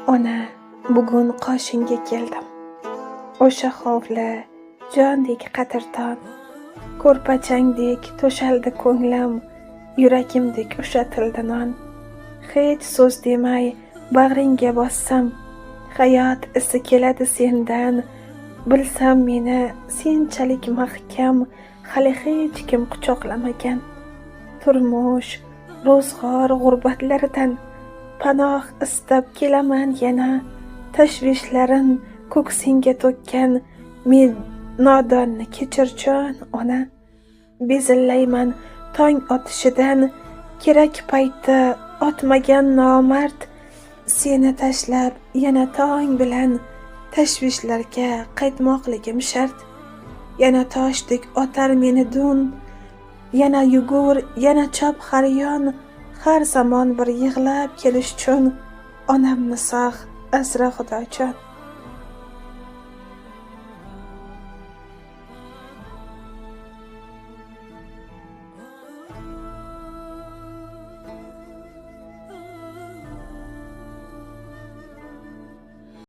Ona, bugun qoshingga keldim. O'sha hovli, jondek qadrdon, ko'rpachangdek to'shaldi ko'nglim, yuragimdek ushatildi non. Hech so'z demay bag'ringga bossam, hayot isi keladi sendan. Bilsam meni senchalik mahkam hali hech kim quchoqlamagan. Turmush, ro'zg'or g'urbatlaridan panoh istab kelaman yana. Tashvishlarin ko'ksingga to'kkan men nodonni kechirjon ona. Bezillayman tong otishidan, kerak payti otmagan nomard. Seni tashlab yana tong bilan tashvishlarga qaytmoqligim shart. Yana toshdek otar meni dun, yana yugur, yana chop har yon. Har zamon bir yig'lab kelish uchun onamni sog' asra xudojon.